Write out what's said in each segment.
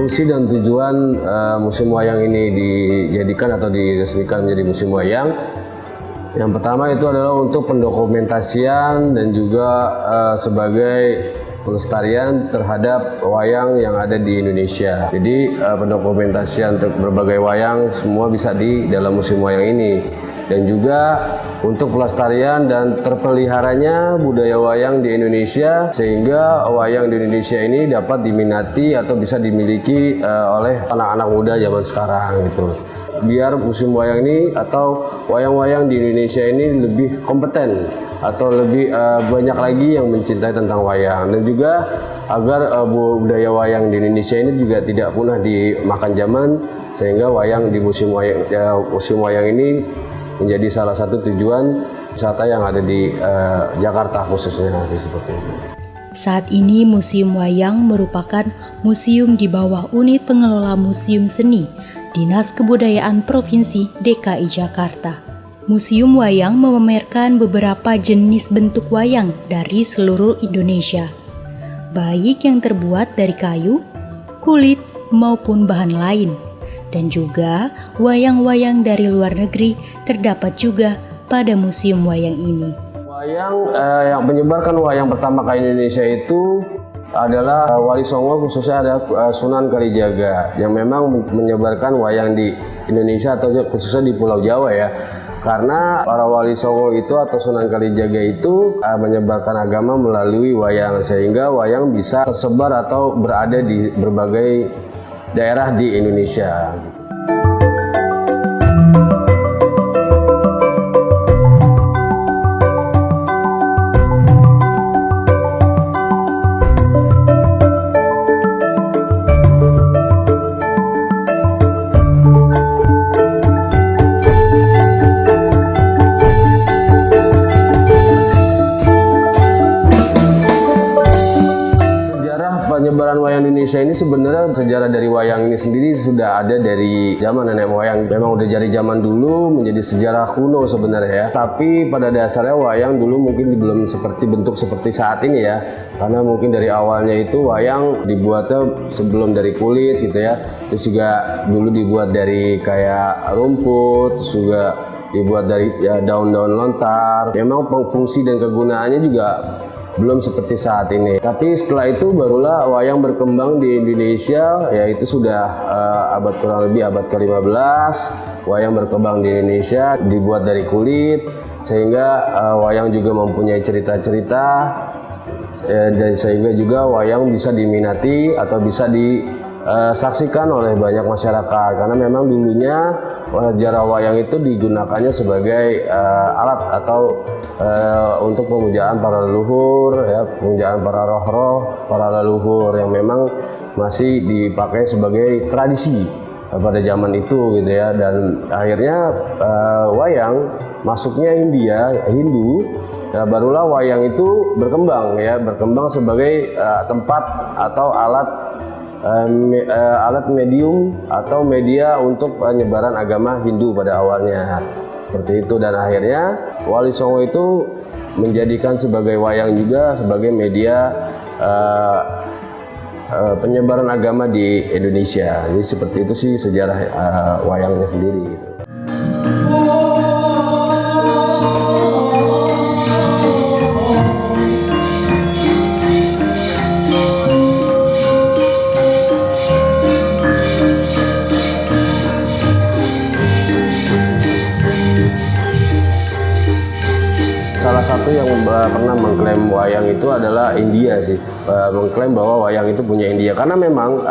Fungsi dan tujuan musim wayang ini dijadikan atau diresmikan menjadi musim wayang, yang pertama itu adalah untuk pendokumentasian dan juga sebagai pelestarian terhadap wayang yang ada di Indonesia. Jadi pendokumentasian untuk berbagai wayang semua bisa di dalam musim wayang ini. Dan juga untuk pelestarian dan terpeliharanya budaya wayang di Indonesia, sehingga wayang di Indonesia ini dapat diminati atau bisa dimiliki oleh anak-anak muda zaman sekarang gitu. Biar musim wayang ini atau wayang-wayang di Indonesia ini lebih kompeten atau lebih banyak lagi yang mencintai tentang wayang, dan juga agar budaya wayang di Indonesia ini juga tidak punah dimakan zaman, sehingga wayang di musim wayang ini menjadi salah satu tujuan wisata yang ada di Jakarta khususnya seperti itu. Saat ini Museum Wayang merupakan museum di bawah unit pengelola Museum Seni Dinas Kebudayaan Provinsi DKI Jakarta. Museum Wayang memamerkan beberapa jenis bentuk wayang dari seluruh Indonesia, baik yang terbuat dari kayu, kulit, maupun bahan lain. Dan juga wayang-wayang dari luar negeri terdapat juga pada museum wayang ini. Wayang yang menyebarkan wayang pertama kali Indonesia itu adalah Wali Songo, khususnya ada Sunan Kalijaga yang memang menyebarkan wayang di Indonesia atau khususnya di Pulau Jawa ya. Karena para Wali Songo itu atau Sunan Kalijaga itu menyebarkan agama melalui wayang, sehingga wayang bisa tersebar atau berada di berbagai daerah di Indonesia. Penyebaran wayang Indonesia ini sebenarnya sejarah dari wayang ini sendiri sudah ada dari zaman nenek moyang. Memang udah dari zaman dulu menjadi sejarah kuno sebenarnya ya. Tapi pada dasarnya wayang dulu mungkin belum bentuk seperti saat ini ya. Karena mungkin dari awalnya itu wayang dibuatnya sebelum dari kulit gitu ya. Terus juga dulu dibuat dari kayak rumput, terus juga dibuat dari daun-daun lontar. Memang fungsi dan kegunaannya juga belum seperti saat ini. Tapi setelah itu barulah wayang berkembang di Indonesia, yaitu sudah kurang lebih abad ke-15. Wayang berkembang di Indonesia, dibuat dari kulit, sehingga wayang juga mempunyai cerita-cerita, dan sehingga juga wayang bisa diminati atau bisa disaksikan oleh banyak masyarakat. Karena memang dulunya sejarah wayang itu digunakannya sebagai alat atau untuk pemujaan para leluhur, ya, pemujaan para roh-roh, para leluhur yang memang masih dipakai sebagai tradisi pada zaman itu gitu ya. Dan akhirnya wayang masuknya Hindu, barulah wayang itu berkembang sebagai tempat atau alat medium atau media untuk penyebaran agama Hindu pada awalnya. Seperti itu, dan akhirnya Wali Songo itu menjadikan sebagai wayang juga sebagai media penyebaran agama di Indonesia. Jadi seperti itu sih sejarah wayangnya sendiri gitu. Salah satu yang pernah mengklaim wayang itu adalah India sih, mengklaim bahwa wayang itu punya India, karena memang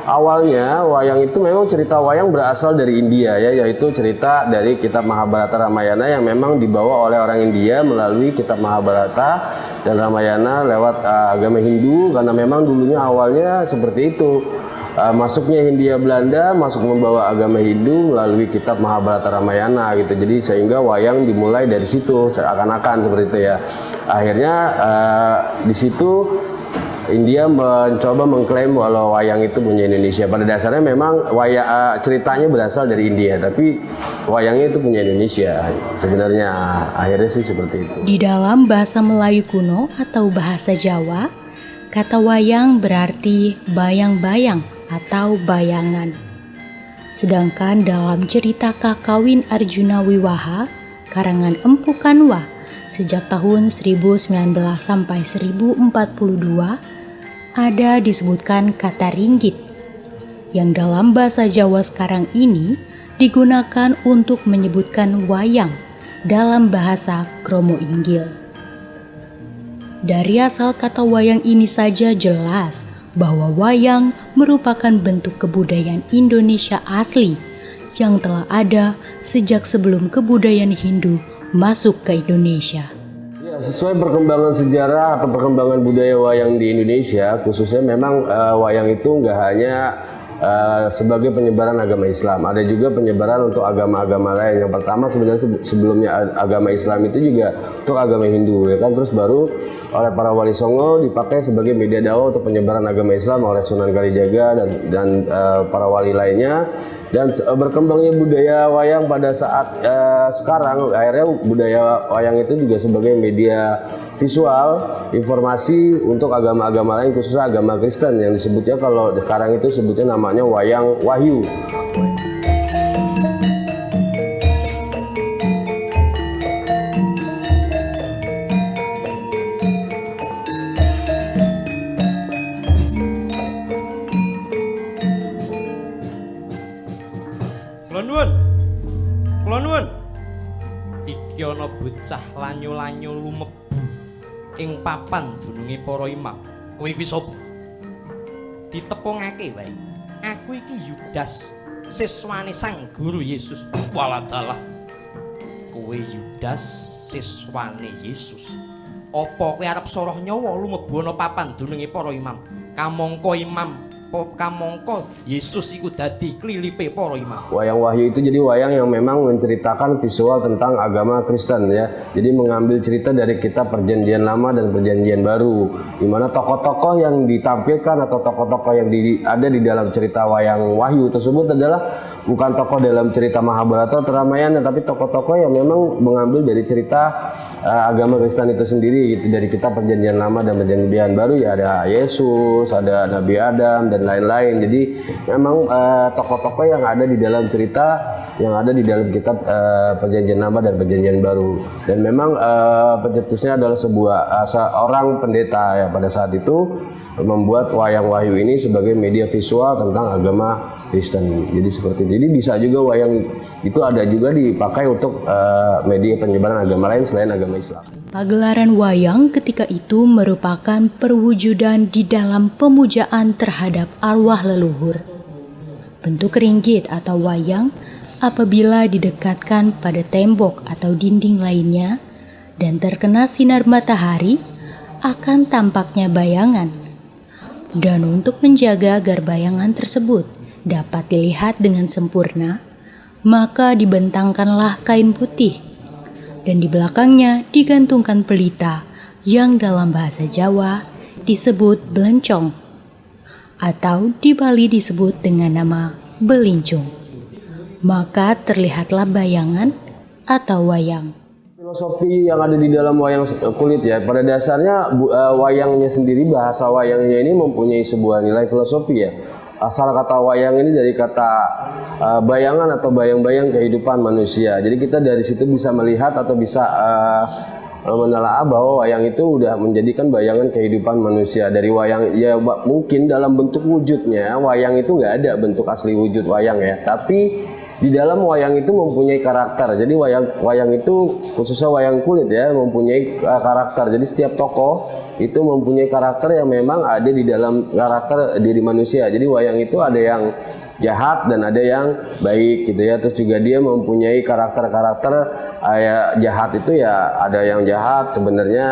awalnya wayang itu memang cerita wayang berasal dari India ya, yaitu cerita dari kitab Mahabharata Ramayana yang memang dibawa oleh orang India melalui kitab Mahabharata dan Ramayana lewat agama Hindu, karena memang dulunya awalnya seperti itu. Masuknya Hindia Belanda masuk membawa agama Hindu melalui kitab Mahabharata Ramayana gitu. Jadi sehingga wayang dimulai dari situ seakan-akan seperti itu ya. Akhirnya di situ India mencoba mengklaim kalau wayang itu punya Indonesia. Pada dasarnya memang ceritanya berasal dari India, tapi wayangnya itu punya Indonesia sebenarnya. Akhirnya sih seperti itu. Di dalam bahasa Melayu kuno atau bahasa Jawa, kata wayang berarti bayang-bayang atau bayangan. Sedangkan dalam cerita Kakawin Arjuna Wiwaha karangan Empu Kanwa sejak tahun 1019 sampai 1042 ada disebutkan kata ringgit yang dalam bahasa Jawa sekarang ini digunakan untuk menyebutkan wayang dalam bahasa Kromo Inggil. Dari asal kata wayang ini saja jelas bahwa wayang merupakan bentuk kebudayaan Indonesia asli yang telah ada sejak sebelum kebudayaan Hindu masuk ke Indonesia. Ya, sesuai perkembangan sejarah atau perkembangan budaya wayang di Indonesia, khususnya memang wayang itu nggak hanya sebagai penyebaran agama Islam, ada juga penyebaran untuk agama-agama lain. Yang pertama sebenarnya sebelumnya agama Islam itu juga untuk agama Hindu, ya kan. Terus baru oleh para wali songo dipakai sebagai media dakwah untuk penyebaran agama Islam oleh Sunan Kalijaga dan para wali lainnya. Dan berkembangnya budaya wayang pada saat sekarang, akhirnya budaya wayang itu juga sebagai media visual, informasi untuk agama-agama lain, khususnya agama Kristen yang disebutnya kalau sekarang itu sebutnya namanya wayang wahyu. Kula nuwun. Iki ana bocah lanyu-lanyu lumebu ing papan dununge para imam. Kowe kuwi sapa? Ditepungake wae. Aku iki Yudas, siswane Sang Guru Yesus. Waladalah. Kowe Yudas, siswane Yesus. Apa kowe arep soroh nyawa lumebu ana papan dununge para imam? Kamangka Yesus iku dadi klilipe para imam. Wayang wahyu itu jadi wayang yang memang menceritakan visual tentang agama Kristen, ya. Jadi mengambil cerita dari kitab Perjanjian Lama dan Perjanjian Baru, di mana tokoh-tokoh yang ditampilkan atau tokoh-tokoh yang ada di dalam cerita wayang wahyu tersebut adalah bukan tokoh dalam cerita Mahabharata atau Ramayana, tapi tokoh-tokoh yang memang mengambil dari cerita agama Kristen itu sendiri, gitu. Dari kitab Perjanjian Lama dan Perjanjian Baru ya ada Yesus, ada Nabi Adam dan lain-lain. Jadi memang tokoh-tokoh yang ada di dalam cerita yang ada di dalam kitab Perjanjian Lama dan Perjanjian Baru. Dan memang pencetusnya adalah seorang pendeta ya pada saat itu membuat wayang wahyu ini sebagai media visual tentang agama Kristen. Jadi seperti itu. Jadi bisa juga wayang itu ada juga dipakai untuk media penyebaran agama lain selain agama Islam. Pagelaran wayang ketika itu merupakan perwujudan di dalam pemujaan terhadap arwah leluhur. Bentuk ringgit atau wayang apabila didekatkan pada tembok atau dinding lainnya dan terkena sinar matahari akan tampaknya bayangan. Dan untuk menjaga agar bayangan tersebut dapat dilihat dengan sempurna, maka dibentangkanlah kain putih dan di belakangnya digantungkan pelita yang dalam bahasa Jawa disebut belencong atau di Bali disebut dengan nama belincung. Maka terlihatlah bayangan atau wayang. Filosofi yang ada di dalam wayang kulit ya, pada dasarnya wayangnya sendiri, bahasa wayangnya ini mempunyai sebuah nilai filosofi ya. Asal kata wayang ini dari kata bayangan atau bayang-bayang kehidupan manusia. Jadi kita dari situ bisa melihat atau bisa menelaah bahwa wayang itu udah menjadikan bayangan kehidupan manusia. Dari wayang ya mungkin dalam bentuk wujudnya wayang itu nggak ada bentuk asli wujud wayang ya, tapi di dalam wayang itu mempunyai karakter. Jadi wayang itu khususnya wayang kulit ya mempunyai karakter. Jadi setiap tokoh itu mempunyai karakter yang memang ada di dalam karakter diri manusia. Jadi wayang itu ada yang jahat dan ada yang baik gitu ya. Terus juga dia mempunyai karakter-karakter jahat itu ya ada yang jahat sebenarnya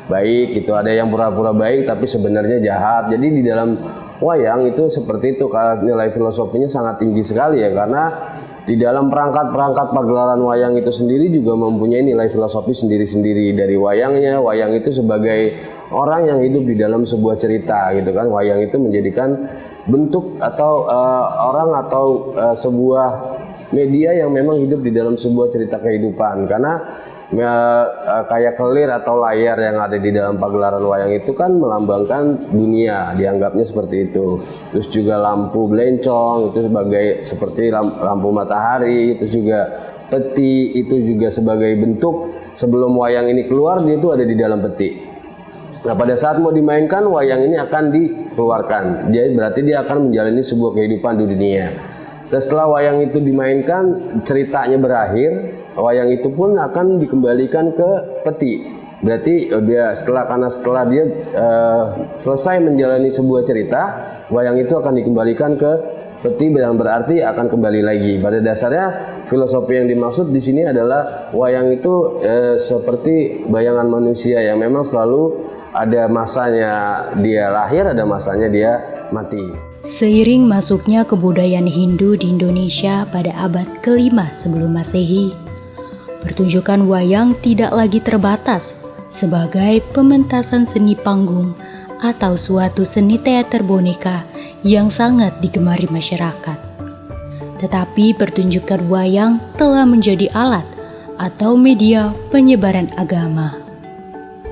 baik gitu. Ada yang pura-pura baik tapi sebenarnya jahat. Jadi di dalam wayang itu seperti itu, nilai filosofinya sangat tinggi sekali ya, karena di dalam perangkat-perangkat pagelaran wayang itu sendiri juga mempunyai nilai filosofi sendiri-sendiri. Dari wayangnya, wayang itu sebagai orang yang hidup di dalam sebuah cerita gitu kan. Wayang itu menjadikan bentuk atau orang atau sebuah media yang memang hidup di dalam sebuah cerita kehidupan. Karena kayak kelir atau layar yang ada di dalam pagelaran wayang itu kan melambangkan dunia, dianggapnya seperti itu. Terus juga lampu belencong itu sebagai seperti lampu matahari, itu juga peti itu juga sebagai bentuk sebelum wayang ini keluar dia itu ada di dalam peti. Nah pada saat mau dimainkan wayang ini akan dikeluarkan, jadi berarti dia akan menjalani sebuah kehidupan di dunia. Setelah wayang itu dimainkan, ceritanya berakhir, wayang itu pun akan dikembalikan ke peti. Berarti setelah dia selesai menjalani sebuah cerita, wayang itu akan dikembalikan ke peti yang berarti akan kembali lagi. Pada dasarnya filosofi yang dimaksud di sini adalah wayang itu seperti bayangan manusia yang memang selalu ada masanya dia lahir, ada masanya dia mati. Seiring masuknya kebudayaan Hindu di Indonesia pada abad ke-5 sebelum Masehi, pertunjukan wayang tidak lagi terbatas sebagai pementasan seni panggung atau suatu seni teater boneka yang sangat digemari masyarakat. Tetapi pertunjukan wayang telah menjadi alat atau media penyebaran agama.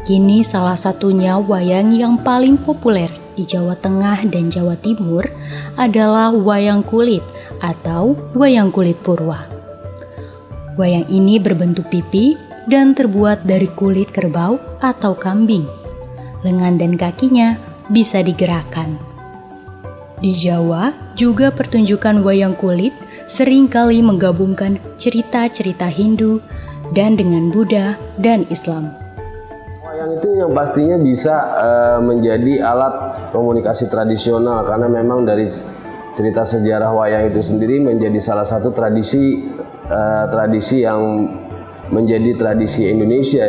Kini salah satunya wayang yang paling populer di Jawa Tengah dan Jawa Timur adalah wayang kulit atau wayang kulit purwa. Wayang ini berbentuk pipi dan terbuat dari kulit kerbau atau kambing. Lengan dan kakinya bisa digerakkan. Di Jawa juga pertunjukan wayang kulit seringkali menggabungkan cerita-cerita Hindu dan dengan Buddha dan Islam. Wayang itu yang pastinya bisa menjadi alat komunikasi tradisional karena memang dari cerita sejarah wayang itu sendiri menjadi salah satu tradisi yang menjadi tradisi Indonesia,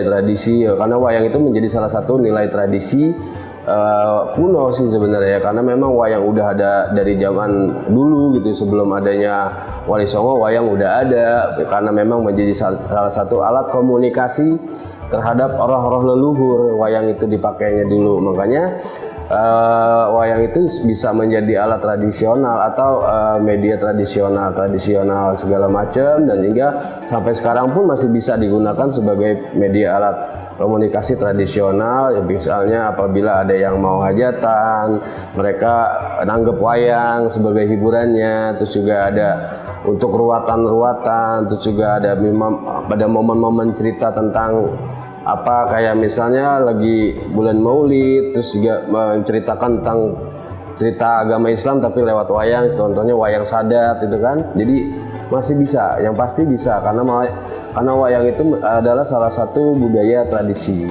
karena wayang itu menjadi salah satu nilai tradisi kuno sih sebenarnya, karena memang wayang udah ada dari zaman dulu gitu, sebelum adanya Wali Songo wayang udah ada, karena memang menjadi salah satu alat komunikasi terhadap roh-roh leluhur. Wayang itu dipakainya dulu, makanya wayang itu bisa menjadi alat tradisional atau media tradisional segala macam, dan hingga sampai sekarang pun masih bisa digunakan sebagai media alat komunikasi tradisional. Ya, misalnya apabila ada yang mau hajatan, mereka nanggep wayang sebagai hiburannya. Terus juga ada untuk ruatan-ruatan, terus juga ada pada momen-momen cerita tentang kayak misalnya lagi bulan Maulid, terus juga menceritakan tentang cerita agama Islam tapi lewat wayang, contohnya wayang Sadat itu kan. Jadi masih bisa, yang pasti bisa, karena wayang itu adalah salah satu budaya tradisi.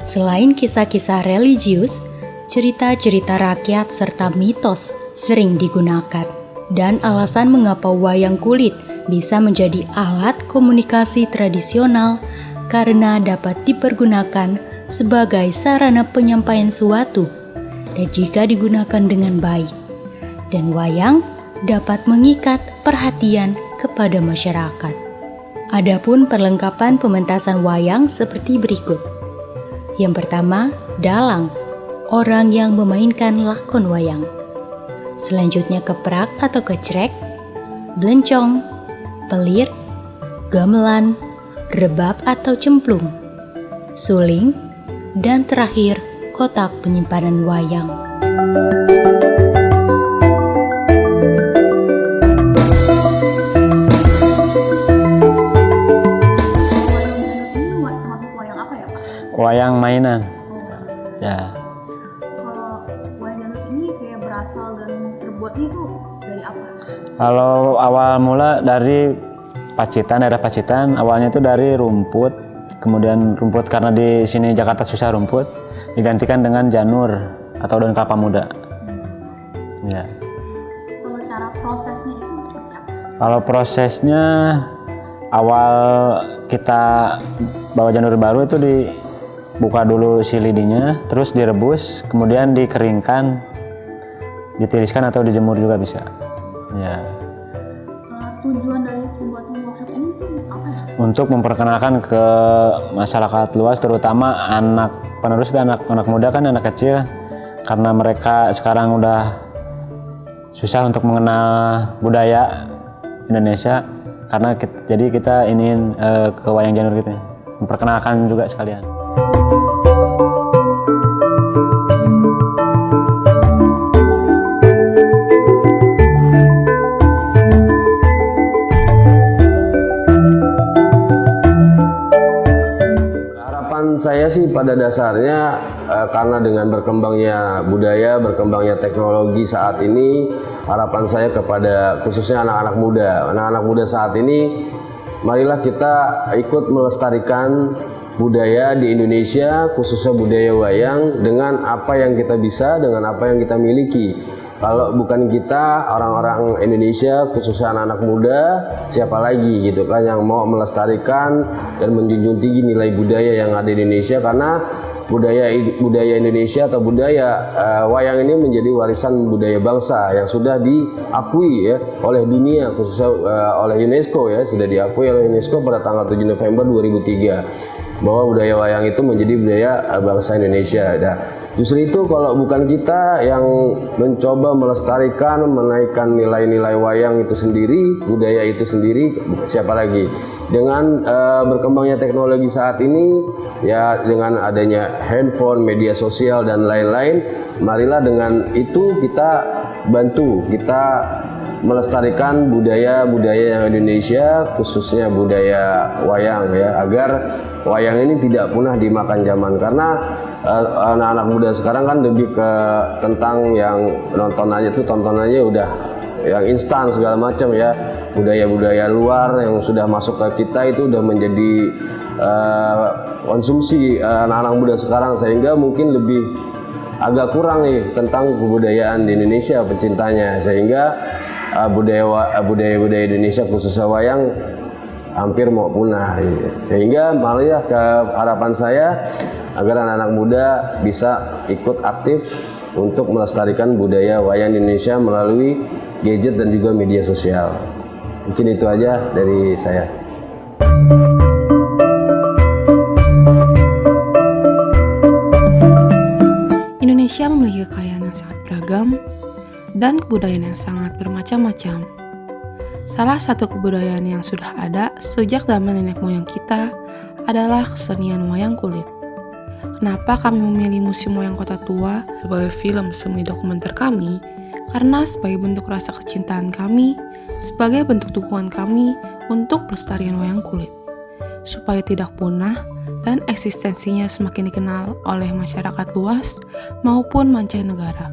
Selain kisah-kisah religius, cerita-cerita rakyat serta mitos sering digunakan. Dan alasan mengapa wayang kulit bisa menjadi alat komunikasi tradisional karena dapat dipergunakan sebagai sarana penyampaian suatu dan jika digunakan dengan baik. Dan wayang dapat mengikat perhatian kepada masyarakat. Adapun perlengkapan pementasan wayang seperti berikut. Yang pertama, dalang, orang yang memainkan lakon wayang. Selanjutnya keprak atau kecrek, belencong, pelir, gamelan, rebab atau cemplung, suling, dan terakhir kotak penyimpanan wayang. Wayang mainan. Ya. Kalau wayang dangdut ini kayak berasal dan terbuatnya itu dari apa? Kalau awal mula dari Pacitan, daerah Pacitan, awalnya itu dari rumput. Kemudian rumput karena di sini Jakarta susah rumput, digantikan dengan janur atau daun kelapa muda. Ya. Kalau cara prosesnya itu seperti apa? Kalau prosesnya awal kita bawa janur baru itu dibuka dulu si lidinya, terus direbus, kemudian dikeringkan, ditiriskan atau dijemur juga bisa. Ya. Tujuan dari pembuatan workshop ini tuh apa ya? Untuk memperkenalkan ke masyarakat luas, terutama anak penerus dan anak muda kan, anak kecil, karena mereka sekarang udah susah untuk mengenal budaya Indonesia, karena jadi kita ingin ke wayang janur gitu. memperkenalkan juga sekalian. Saya sih pada dasarnya karena dengan berkembangnya budaya, berkembangnya teknologi saat ini, harapan saya kepada khususnya anak-anak muda saat ini, marilah kita ikut melestarikan budaya di Indonesia, khususnya budaya wayang dengan apa yang kita bisa, dengan apa yang kita miliki. Kalau bukan kita, orang-orang Indonesia, khususnya anak-anak muda, siapa lagi gitu kan yang mau melestarikan dan menjunjung tinggi nilai budaya yang ada di Indonesia, karena budaya Indonesia atau budaya wayang ini menjadi warisan budaya bangsa yang sudah diakui ya oleh dunia, khususnya oleh UNESCO ya, sudah diakui oleh UNESCO pada tanggal 7 November 2003 bahwa budaya wayang itu menjadi budaya bangsa Indonesia. Nah, justru itu kalau bukan kita yang mencoba melestarikan, menaikkan nilai-nilai wayang itu sendiri, budaya itu sendiri, siapa lagi? Dengan berkembangnya teknologi saat ini, ya dengan adanya handphone, media sosial dan lain-lain, marilah dengan itu kita bantu, kita melestarikan budaya-budaya yang Indonesia, khususnya budaya wayang ya, agar wayang ini tidak punah dimakan zaman. Karena anak-anak muda sekarang kan lebih ke tentang yang tontonannya udah yang instan segala macam ya, budaya-budaya luar yang sudah masuk ke kita itu udah menjadi konsumsi anak-anak muda sekarang, sehingga mungkin lebih agak kurang nih tentang kebudayaan di Indonesia pecintanya, sehingga budaya Indonesia khususnya wayang hampir mau punah gitu. Sehingga malah ke harapan saya agar anak-anak muda bisa ikut aktif untuk melestarikan budaya wayang di Indonesia melalui gadget dan juga media sosial. Mungkin itu aja dari saya. Indonesia memiliki kekayaan yang sangat beragam dan kebudayaan yang sangat bermacam-macam. Salah satu kebudayaan yang sudah ada sejak zaman nenek moyang kita adalah kesenian wayang kulit. Kenapa kami memilih Museum Wayang Kota Tua sebagai film semi dokumenter kami? Karena sebagai bentuk rasa kecintaan kami, sebagai bentuk dukungan kami untuk pelestarian wayang kulit, supaya tidak punah dan eksistensinya semakin dikenal oleh masyarakat luas maupun mancanegara.